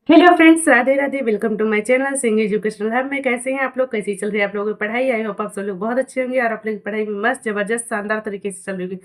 Hello friends, Radhe Radhe. Welcome to my channel Singh educational hub में। कैसे हैं आप लोग? कैसी चल रही है आप लोगों की पढ़ाई? आई होप आप सब लोग बहुत अच्छे होंगे और आप लोग की पढ़ाई में मस्त जबरदस्त शानदार तरीके से चल रही होगी।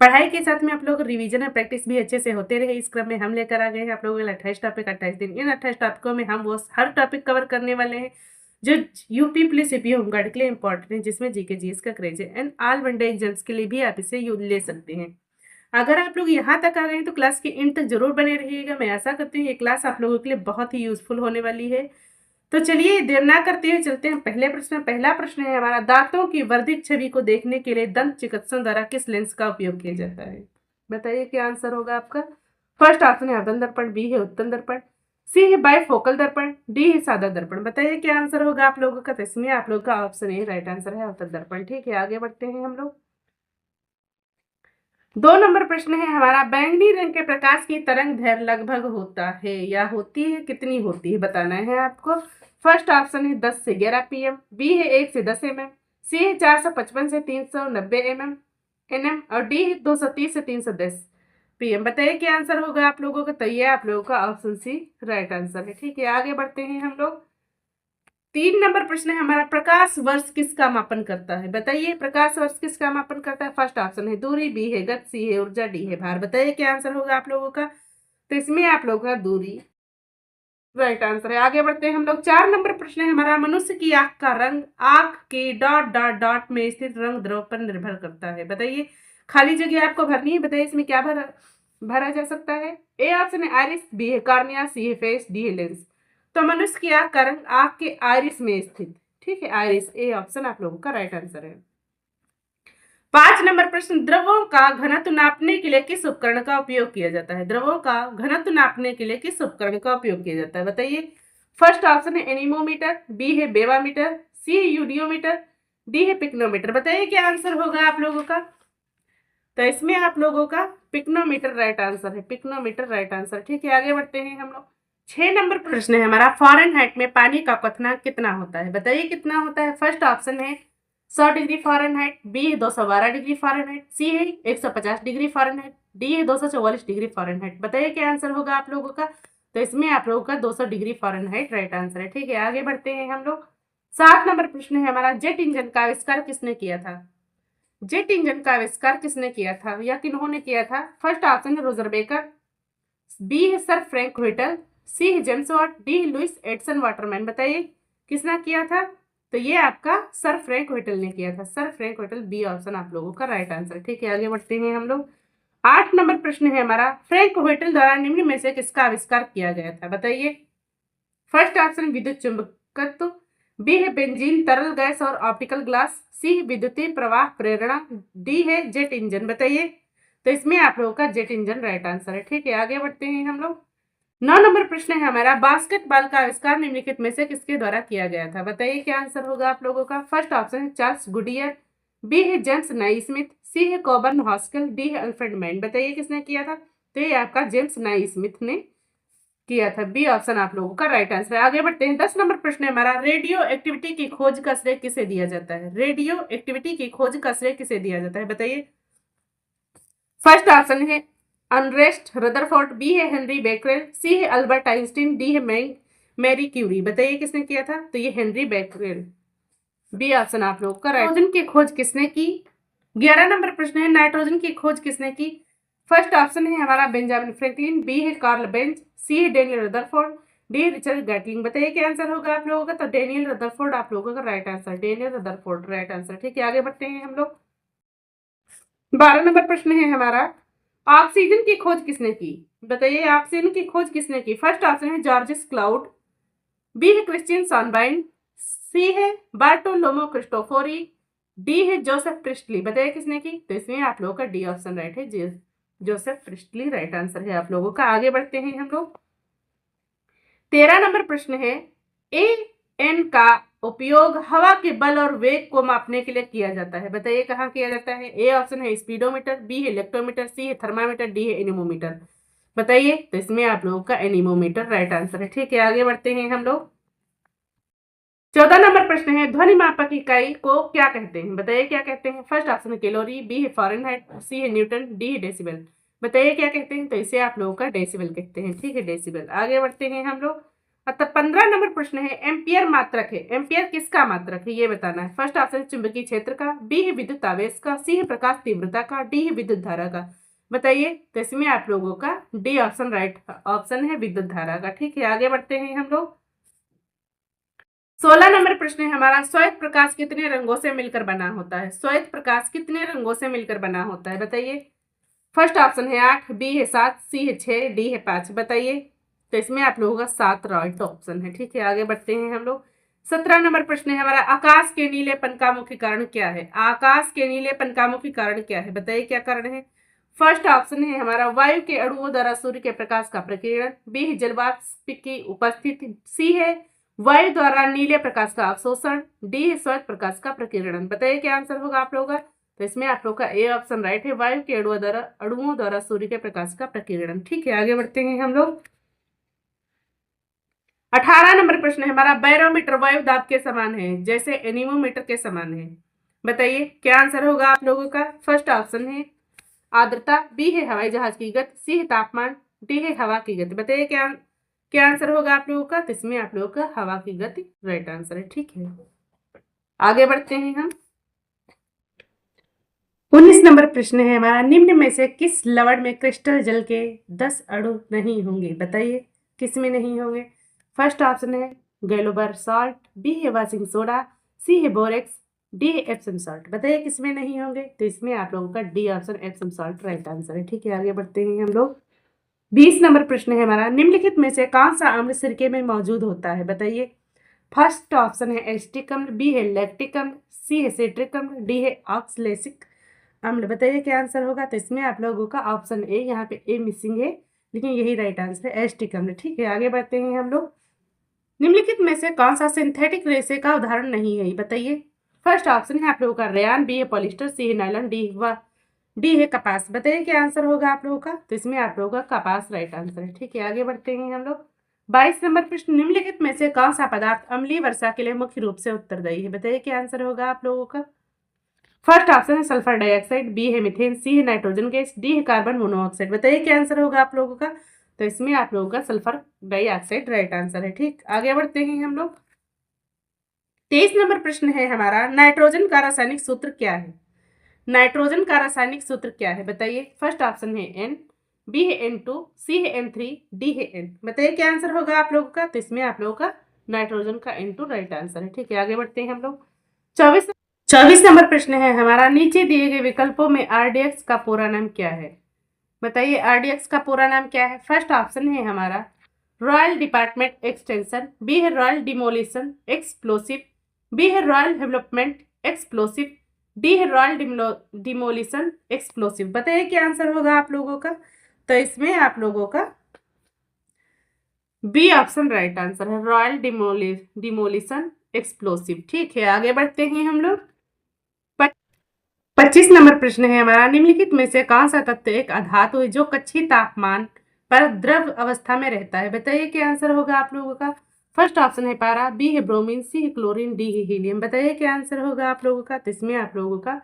पढ़ाई के साथ में आप लोग रिवीजन और प्रैक्टिस भी अच्छे से होते रहे। इस क्रम में हम लेकर आ गए हैं आप लोगों के लिए 28 टॉपिक, 28 दिन। इन 28 टॉपिकों में हम वो हर टॉपिक कवर करने वाले हैं जो यूपी पुलिस यूपी होमगार्ड के लिए इंपॉर्टेंट है, जिसमें जीके जीएस का क्रेज है एंड ऑल वनडे एग्जाम्स के लिए भी आप इसे ले सकते हैं। अगर आप लोग यहाँ तक आ गए हैं तो क्लास के एंड तक जरूर बने रहिएगा। मैं आशा करती हूँ ये क्लास आप लोगों के लिए बहुत ही यूजफुल होने वाली है। तो चलिए देर ना करते हुए चलते हैं पहले प्रश्न। पहला प्रश्न है हमारा, दांतों की वर्धित छवि को देखने के लिए दंत चिकित्सकों द्वारा किस लेंस का उपयोग किया जाता है? बताइए क्या आंसर होगा आपका। फर्स्ट ऑप्शन है अवतल दर्पण, बी है उत्तल दर्पण, सी है बाइफोकल दर्पण, डी है सादा दर्पण। बताइए क्या आंसर होगा आप लोगों का। तो इसमें आप लोग का ऑप्शन ए राइट आंसर है, अवतल दर्पण। ठीक है, आगे बढ़ते हैं हम लोग। 2 नंबर प्रश्न है हमारा, बैंगनी रंग के प्रकाश की तरंग दैर्घ्य लगभग होता है या होती है, कितनी होती है बताना है आपको। फर्स्ट ऑप्शन है 10 से 11 पीएम, बी है 1 से 10 एमएम, सी है 455 से 390 एनएम और डी है 230 से 310 पीएम। बताइए क्या आंसर होगा आप लोगों का। तो ये आप लोगों का ऑप्शन सी राइट आंसर है। ठीक है, आगे बढ़ते हैं हम लोग। 3 नंबर प्रश्न है हमारा, प्रकाश वर्ष किसका मापन करता है? बताइए प्रकाश वर्ष किसका मापन करता है। फर्स्ट ऑप्शन है दूरी, बी है गति, सी है ऊर्जा, डी है भार। बताइए क्या आंसर होगा आप लोगों का। तो इसमें आप लोगों का दूरी राइट आंसर है। आगे बढ़ते हैं हम लोग। 4 नंबर प्रश्न है हमारा, मनुष्य की आंख का रंग आंख के डॉट डॉट डॉट में स्थित रंग द्रव पर निर्भर करता है। बताइए, खाली जगह आपको भरनी है। बताइए इसमें क्या भरा जा सकता है। ए ऑप्शन है आइरिस, बी है कार्निया, सी है फेस, डी है लेंस। तो मनुष्य की आंख का रंग आंख के आइरिस में स्थित। ठीक है, आइरिस, ए ऑप्शन आप लोगों का राइट आंसर है। 5 नंबर प्रश्न, द्रवों का घनत्व नापने के लिए किस उपकरण का उपयोग किया जाता है? द्रवों का घनत्व नापने के लिए किस उपकरण का उपयोग किया जाता है? बताइए। फर्स्ट ऑप्शन है एनीमोमीटर, बी है बेवामीटर, सी है यूडियोमीटर, डी है पिक्नोमीटर। बताइए क्या आंसर होगा आप लोगों का। तो इसमें आप लोगों का पिक्नोमीटर राइट आंसर है, पिक्नोमीटर राइट आंसर। ठीक है, आगे बढ़ते हैं हम लोग। 6 नंबर प्रश्न है हमारा, फ़ारेनहाइट में पानी का क्वथनांक कितना होता है? बताइए कितना होता है। फर्स्ट ऑप्शन है 100 डिग्री फ़ारेनहाइट, बी है 212 डिग्री फ़ारेनहाइट, सी है 150 डिग्री फ़ारेनहाइट, डी है 244 डिग्री फ़ारेनहाइट। बताइए क्या आंसर होगा आप लोगों का। तो इसमें आप लोगों का 200 डिग्री फ़ारेनहाइट राइट आंसर है। ठीक है, आगे बढ़ते हैं हम लोग। 7 नंबर प्रश्न है हमारा, जेट इंजन का आविष्कार किसने किया था? जेट इंजन का आविष्कार किसने किया था या किन्होंने किया था? फर्स्ट ऑप्शन है रोजर बेकर, बी है सर फ्रैंक व्हिटल, सी है जेम्स वाट, डी है लुइस एडिसन वाटरमैन। बताइए किसने किया था। तो ये आपका सर फ्रैंक व्हिटल ने किया था, sir Frank Whittle, B option आप लोगों का राइट आंसर। ठीक है, आगे बढ़ते हैं हम लोग। 8 नंबर प्रश्न है हमारा, फ्रैंक व्हिटल द्वारा निम्न में से किसका आविष्कार किया गया था? बताइए। फर्स्ट ऑप्शन विद्युत चुंबकत्व, बी है बेंजीन तरल गैस और ऑप्टिकल ग्लास, सी है विद्युतीय प्रवाह प्रेरणा, डी है जेट इंजन। बताइए। तो इसमें आप लोगों का जेट इंजन राइट आंसर है। ठीक है, आगे बढ़ते हैं हम लोग। 9 नंबर प्रश्न है हमारा, बास्केटबॉल का आविष्कार निम्नलिखित में से किसके द्वारा किया गया था? बताइए क्या आंसर होगा आप लोगों का। फर्स्ट ऑप्शन है चार्ल्स गुडियर, बी है जेम्स नाइस्मिथ, सी है कॉबर्न हॉस्किल, डी है अल्फ्रेड मैन। बताइए किसने किया था। तो ये आपका जेम्स नाइस्मिथ ने किया था, बी ऑप्शन आप लोगों का राइट आंसर है। आगे बढ़ते हैं। 10 नंबर प्रश्न है हमारा, रेडियो एक्टिविटी की खोज का श्रेय किसे दिया जाता है? रेडियो एक्टिविटी की खोज का श्रेय किसे दिया जाता है? बताइए। फर्स्ट ऑप्शन है अनरेस्ट रदरफोर्ड, बी है हेनरी बेकरेल, सी है अल्बर्ट आइंस्टीन, डी है मैरी क्यूरी। बताइए किसने किया था। तो ये हेनरी बेकरेल, बी ऑप्शन आप लोग का राइट। नाइट्रोजन की खोज किसने की? 11 नंबर प्रश्न है, नाइट्रोजन की खोज किसने की? फर्स्ट ऑप्शन है हमारा बेंजामिन फ्रैंकलिन, बी है कार्ल बेंज, सी है डेनियल रदरफोर्ड, डी है रिचर्ड गैटलिंग। बताइए क्या आंसर होगा आप लोगों का। तो डेनियल रदरफोर्ड आप लोगों का right answer, Daniel Rutherford right answer. ठीक है, आगे बढ़ते हैं हम लोग। 12 नंबर प्रश्न है हमारा, ऑक्सीजन की खोज किसने की? बताइए ऑक्सीजन की खोज किसने की? फर्स्ट ऑप्शन है जॉर्जिस क्लाउड, बी है क्रिश्चियन सॉनबाइन, सी है बार्टोलोमो क्रिस्टोफोरी, डी है जोसेफ प्रिस्टली। बताइए किसने की। तो इसमें आप लोगों का डी ऑप्शन राइट है, जोसेफ प्रिस्टली राइट आंसर है आप लोगों का। आगे बढ़ते हैं हम लोग। 13 नंबर प्रश्न है, ए एन का उपयोग हवा के बल और वेग को मापने के लिए किया जाता है। बताइए कहाँ किया जाता है। ए ऑप्शन है स्पीडोमीटर, बी है इलेक्ट्रोमीटर, सी है थर्मामीटर, डी है एनीमोमीटर। बताइए। तो इसमें आप लोगों का एनीमोमीटर राइट आंसर है। ठीक है, आगे बढ़ते हैं हम लोग। 14 नंबर प्रश्न है, ध्वनि मापक इकाई को क्या कहते हैं? बताइए क्या कहते हैं। फर्स्ट ऑप्शन है कैलोरी, बी है फ़ारेनहाइट, सी है न्यूटन, डी है डेसिबल। बताइए क्या कहते हैं। तो इसे आप लोगों का डेसिबल कहते हैं। ठीक है, डेसिबल। आगे बढ़ते हैं हम लोग। अतः 15 नंबर प्रश्न है, एम्पियर मात्रक है। एम्पियर किसका मात्रक है ये बताना है। फर्स्ट ऑप्शन चुंबकीय क्षेत्र का, बी है विद्युत आवेश का, सी है प्रकाश तीव्रता का, डी है विद्युत धारा का। बताइए, तो इसमें आप लोगों का डी ऑप्शन राइट ऑप्शन है, विद्युत धारा का। ठीक है, आगे बढ़ते हैं हम लोग। 16 नंबर प्रश्न है हमारा, श्वेत प्रकाश कितने रंगों से मिलकर बना होता है। श्वेत प्रकाश कितने रंगों से मिलकर बना होता है बताइए। फर्स्ट ऑप्शन है 8, बी है 7, सी है 6, डी है 5। बताइए, तो इसमें आप लोगों का 7 राइट ऑप्शन है। ठीक है, आगे बढ़ते हैं हम लोग। 17 नंबर प्रश्न है हमारा, आकाश के नीलेपन का मुख्य कारण क्या है। आकाश के नीलेपन का मुख्य कारण क्या है बताइए, क्या कारण है। फर्स्ट ऑप्शन है हमारा, वायु के अणुओं द्वारा सूर्य के प्रकाश का प्रकीर्णन, बी है जलवाष्प की उपस्थिति, सी है वायु द्वारा नीले प्रकाश का अवशोषण, डी है श्वेत प्रकाश का प्रकीर्णन। बताइए क्या आंसर होगा आप लोगों का। तो इसमें आप लोग का ए ऑप्शन राइट है, वायु के अणुओं द्वारा सूर्य के प्रकाश का प्रकीर्णन। ठीक है, आगे बढ़ते हैं हम लोग। 18 नंबर प्रश्न है हमारा, बैरोमीटर वायु दाब के समान है जैसे एनीमोमीटर के समान है। बताइए क्या आंसर होगा आप लोगों का। फर्स्ट ऑप्शन है आर्द्रता, बी है हवाई जहाज की गति, सी है तापमान, डी है हवा की गति। बताइए क्या क्या आंसर होगा आप लोगों का। तो इसमें आप लोगों का हवा की गति राइट आंसर है। ठीक है, आगे बढ़ते हैं हम। 19 नंबर प्रश्न है हमारा, निम्न में से किस लवण में क्रिस्टल जल के 10 अणु नहीं होंगे। बताइए किस में नहीं होंगे। फर्स्ट ऑप्शन है गैलोबर सॉल्ट, बी है वाशिंग सोडा, सी है बोरेक्स, डी है एप्सम सॉल्ट। बताइए किस में नहीं होंगे। तो इसमें आप लोगों का D option Epsom salt right answer है। ठीक है, आगे बढ़ते हैं हम लोग। 20 नंबर प्रश्न है हमारा, निम्नलिखित में से कौन सा अम्ल सिरके में मौजूद होता है। बताइए। फर्स्ट ऑप्शन है एसिटिक अम्ल, बी है लैक्टिक अम्ल, सी है सिट्रिक अम्ल, डी है ऑक्सलेसिक अम्ल। बताइए क्या आंसर होगा। तो इसमें आप लोगों का ऑप्शन ए, यहाँ पे ए मिसिंग है लेकिन यही राइट आंसर है, एसिटिक अम्ल। ठीक है, आगे बढ़ते हैं हम लोग। निम्नलिखित में से कौन सा सिंथेटिक रेशे का उदाहरण नहीं है बताइए। फर्स्ट ऑप्शन है आप लोगों का रेयान, बी है पॉलिस्टर, सी है नायलॉन, डी है कपास। बताइए क्या आंसर होगा आप लोगों का। तो इसमें आप लोगों का कपास राइट आंसर है। ठीक है, आगे बढ़ते हैं हम लोग। 22 नंबर प्रश्न, निम्नलिखित में से कौन सा पदार्थ अम्लीय वर्षा के लिए मुख्य रूप से उत्तरदायी है। बताइए क्या आंसर होगा आप लोगों का। फर्स्ट ऑप्शन है सल्फर डाइऑक्साइड, बी है मीथेन, सी है नाइट्रोजन गैस, डी है कार्बन मोनोऑक्साइड। बताइए क्या आंसर होगा आप लोगों का। तो इसमें आप लोगों का सल्फर डाइऑक्साइड राइट आंसर है। ठीक, आगे बढ़ते हैं हम लोग। 23 नंबर प्रश्न है हमारा, नाइट्रोजन का रासायनिक सूत्र क्या है। नाइट्रोजन का रासायनिक सूत्र क्या है बताइए। फर्स्ट ऑप्शन है एन, बी है N2, सी है N3, डी है N। बताइए क्या आंसर होगा आप लोगों का। तो इसमें आप लोगों का नाइट्रोजन का N2 राइट आंसर है। ठीक है, आगे बढ़ते हैं हम लोग। 24 नंबर प्रश्न है हमारा, नीचे दिए गए विकल्पों में आरडीएक्स का पूरा नाम क्या है। बताइए आरडीएक्स का पूरा नाम क्या है। फर्स्ट ऑप्शन है हमारा रॉयल डिपार्टमेंट एक्सटेंशन, बी है रॉयल डिमोलिशन एक्सप्लोसिव, बी है रॉयल डेवलपमेंट एक्सप्लोसिव, डी है रॉयल डिमोलिशन एक्सप्लोसिव। बताइए क्या आंसर होगा आप लोगों का। तो इसमें आप लोगों का बी ऑप्शन राइट आंसर है, रॉयल डिमोलिशन एक्सप्लोसिव। ठीक है, आगे बढ़ते हैं हम लोग। 25 नंबर प्रश्न है हमारा, निम्नलिखित में से कौन सा तत्व एक अधातु है जो कक्षीय तापमान पर द्रव अवस्था में रहता है। बताइए क्या आंसर होगा आप लोगों का। फर्स्ट ऑप्शन है पारा, बी है ब्रोमीन, सी है क्लोरीन, डी है हीलियम। बताइए क्या आंसर होगा आप लोगों का। तो इसमें आप लोगों का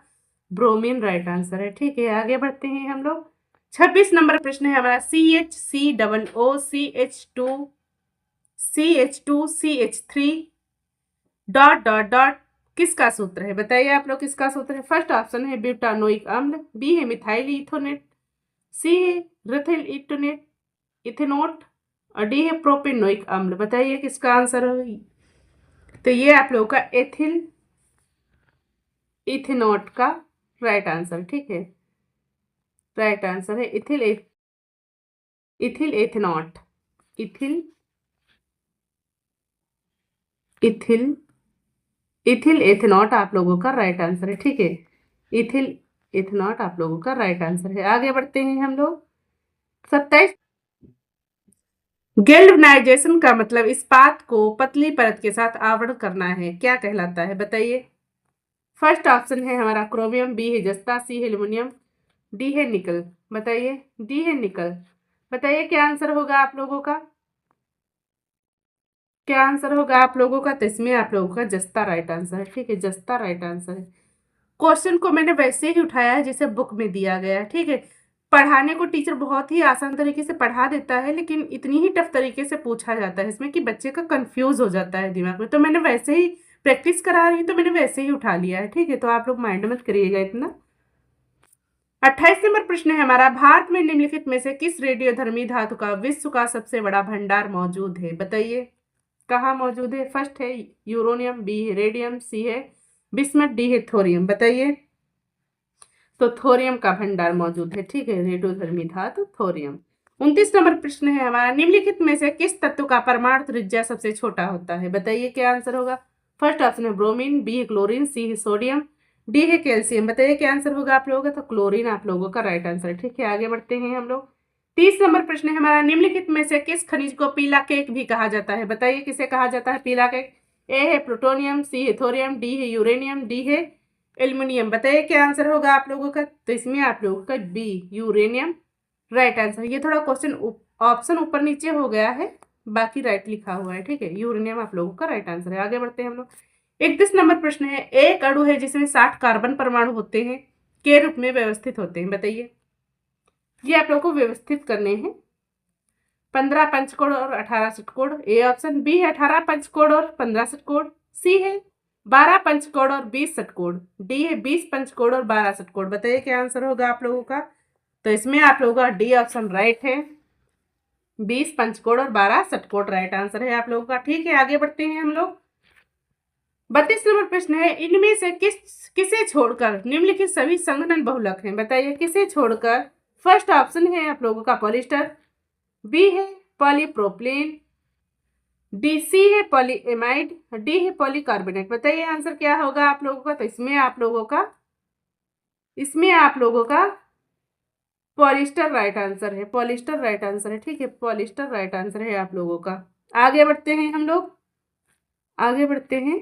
ब्रोमीन राइट आंसर है। ठीक है, आगे बढ़ते हैं हम लोग। 26 नंबर प्रश्न है हमारा, CH2COCH2CH3 डॉट डॉट डॉट किसका सूत्र है। बताइए आप लोग किसका सूत्र है। फर्स्ट ऑप्शन है ब्यूटानोइक अम्ल, बी है मिथाइल इथोनेट, सी है रिथिल इथेनोट और डी है प्रोपेनोइक अम्ल। बताइए किसका आंसर हो। तो ये आप लोगों का एथिल इथेनोट का राइट आंसर। ठीक है, राइट आंसर है इथिल एथेनॉट, इथिल इथिल इथिल एथेनॉट आप लोगों का राइट आंसर है। ठीक है, इथिल एथेनॉट आप लोगों का राइट आंसर है। आगे बढ़ते हैं हम लोग। 27, गैल्वेनाइजेशन का मतलब इस्पात को पतली परत के साथ आवरण करना है, क्या कहलाता है। बताइए। फर्स्ट ऑप्शन है हमारा क्रोमियम, बी है जस्ता, सी है एल्युमिनियम, डी है निकल। बताइए, डी है निकल। बताइए क्या आंसर होगा आप लोगों का। क्या आंसर होगा आप लोगों का। तो इसमें आप लोगों का जस्ता राइट आंसर है। ठीक है, जस्ता राइट आंसर है। क्वेश्चन को मैंने वैसे ही उठाया है जैसे बुक में दिया गया है। ठीक है, पढ़ाने को टीचर बहुत ही आसान तरीके से पढ़ा देता है, लेकिन इतनी ही टफ तरीके से पूछा जाता है इसमें कि बच्चे का कंफ्यूज हो जाता है दिमाग में। तो मैंने वैसे ही प्रैक्टिस करा रही, तो मैंने वैसे ही उठा लिया है, ठीक है। तो आप लोग माइंड मत करिएगा इतना। 28 नंबर प्रश्न है हमारा, भारत में निम्नलिखित में से किस रेडियोधर्मी धातु का विश्व का सबसे बड़ा भंडार मौजूद है? बताइए कहाँ मौजूद है। फर्स्ट है यूरोनियम, बी है रेडियम, सी है बिस्मथ, डी है थोरियम। बताइए। तो थोरियम का भंडार मौजूद है, ठीक है, रेडियोधर्मी धातु थोरियम। 29 नंबर प्रश्न है हमारा, निम्नलिखित में से किस तत्व का परमाणु त्रिज्या सबसे छोटा होता है? बताइए क्या आंसर होगा। फर्स्ट ऑप्शन है ब्रोमीन, बी है क्लोरीन, सी है सोडियम, डी है कैल्शियम। बताइए क्या आंसर होगा आप लोगों का। तो क्लोरीन आप लोगों का राइट आंसर है, ठीक है। आगे बढ़ते हैं हम लोग। 30 नंबर प्रश्न है हमारा, निम्नलिखित में से किस खनिज को पीला केक भी कहा जाता है? बताइए किसे कहा जाता है पीला केक। ए है प्लूटोनियम, सी है थोरियम, डी है यूरेनियम, डी है एल्युमिनियम। बताइए क्या आंसर होगा आप लोगों का। तो इसमें आप लोगों का बी यूरेनियम राइट आंसर। ये थोड़ा क्वेश्चन ऑप्शन ऊपर नीचे हो गया है, बाकी राइट लिखा हुआ है, ठीक है। यूरेनियम आप लोगों का राइट आंसर है। आगे बढ़ते हैं हम लोग। 31 नंबर प्रश्न है, एक अणु है जिसमें 60 कार्बन परमाणु होते हैं, के रूप में व्यवस्थित होते हैं? बताइए। ये आप लोगों को व्यवस्थित करने हैं, 15 पंचकोण और 18 षटकोण। ए ऑप्शन, बी है 18 पंचकोण और 15 षटकोण, सी है 12 पंचकोण और 20 षटकोण, डी है 20 पंचकोण और 12 षटकोण। बताइए क्या आंसर होगा आप लोगों का। तो इसमें आप लोगों का डी ऑप्शन राइट है, 20 पंचकोण और 12 षटकोण राइट आंसर है आप लोगों का, ठीक है। आगे बढ़ते हैं हम लोग। 32 नंबर प्रश्न है, इनमें से किसे छोड़कर निम्नलिखित सभी संघनन बहुलक हैं? बताइए किसे छोड़कर। फर्स्ट ऑप्शन है आप लोगों का पॉलिस्टर, बी है पॉलीप्रोपिलीन, डी सी है पॉलीएमाइड, डी है पॉलीकार्बोनेट। बताइए आंसर क्या होगा आप लोगों का। तो इसमें आप लोगों का पॉलिस्टर राइट आंसर है, पॉलिस्टर राइट आंसर है, ठीक है। पॉलिस्टर राइट आंसर है आप लोगों का। आगे बढ़ते हैं हम लोग, आगे बढ़ते हैं।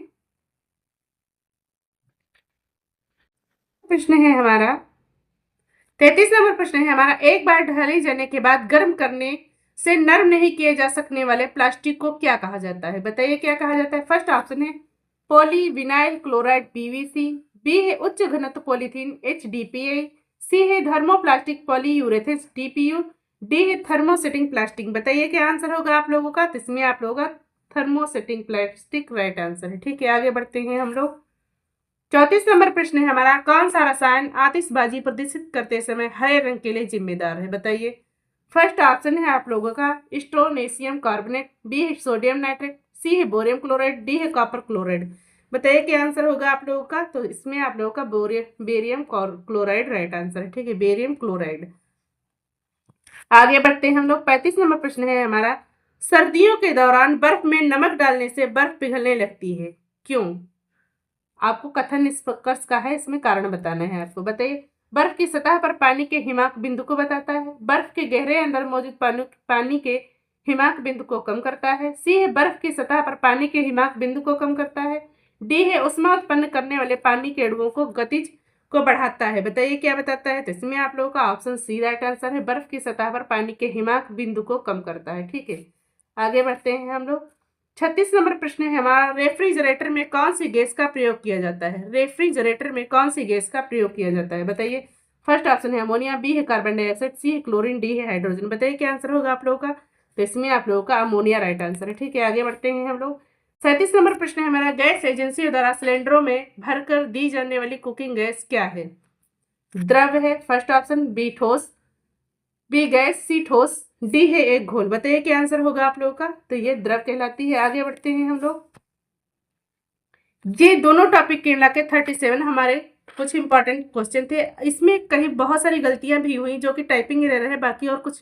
प्रश्न है हमारा 33 नंबर प्रश्न है हमारा, एक बार ढले जाने के बाद गर्म करने से नरम नहीं किए जा सकने वाले प्लास्टिक को क्या कहा जाता है? बताइए क्या कहा जाता है। फर्स्ट ऑप्शन है पॉलीविनाइल क्लोराइड पीवीसी, बी है उच्च घनत्व पॉलीथीन एचडीपीए, सी है थर्मोप्लास्टिक पॉलीयूरेथेन टीपीयू, डी है थर्मोसेटिंग प्लास्टिक। बताइए क्या आंसर होगा आप लोगों का। तो इसमें आप लोगों का थर्मोसेटिंग प्लास्टिक राइट आंसर है, ठीक है। आगे बढ़ते हैं हम लोग। 34 नंबर प्रश्न है हमारा, कौन सा रसायन आतिशबाजी प्रदर्शित करते समय हरे रंग के लिए जिम्मेदार है? बताइए। फर्स्ट ऑप्शन है आप लोगों का स्ट्रोनेशियम कार्बोनेट, बी है सोडियम नाइट्रेट, सी है बोरियम क्लोराइड, डी है कॉपर क्लोराइड। बताइए क्या आंसर होगा आप लोगों का। तो इसमें आप लोगों का बेरियम क्लोराइड राइट आंसर है, ठीक है, बेरियम क्लोराइड। आगे बढ़ते हैं हम लोग। 35 नंबर प्रश्न है हमारा, सर्दियों के दौरान बर्फ में नमक डालने से बर्फ पिघलने लगती है, क्यों? आपको कथन निष्कर्ष का है, इसमें कारण बताना है आपको। बताइए। बर्फ की सतह पर पानी के हिमांक बिंदु को बताता है, बर्फ के गहरे अंदर मौजूद पानी के हिमांक बिंदु को कम करता है, सी है बर्फ की सतह पर पानी के हिमांक बिंदु को कम करता है, डी है उष्मा उत्पन्न करने वाले पानी के अणुओं को गतिज को बढ़ाता है। बताइए क्या बताता है। तो इसमें आप लोगों का ऑप्शन सी राइट आंसर है, बर्फ की सतह पर पानी के हिमांक बिंदु को कम करता है, ठीक है। आगे बढ़ते हैं हम लोग। 36 नंबर प्रश्न है हमारा, रेफ्रिजरेटर में कौन सी गैस का प्रयोग किया जाता है? रेफ्रिजरेटर में कौन सी गैस का प्रयोग किया जाता है? बताइए। फर्स्ट ऑप्शन है अमोनिया, बी है कार्बन डाइऑक्साइड, सी है क्लोरीन, डी है हाइड्रोजन। बताइए क्या आंसर होगा आप लोगों का। तो इसमें आप लोगों का अमोनिया राइट आंसर है, ठीक है। आगे बढ़ते हैं हम लोग। 37 नंबर प्रश्न है हमारा, गैस एजेंसी द्वारा सिलेंडरों में भरकर दी जाने वाली कुकिंग गैस क्या है? द्रव है, फर्स्ट ऑप्शन, बी ठोस, बी गैस, सी ठोस, डी है एक घोल। बताइए क्या आंसर होगा आप लोगों का। तो ये द्रव कहलाती है। आगे बढ़ते हैं हम लोग। ये दोनों टॉपिक के मिला के 37 हमारे कुछ इंपॉर्टेंट क्वेश्चन थे। इसमें कहीं बहुत सारी गलतियां भी हुई जो कि टाइपिंग एरर है, बाकी और कुछ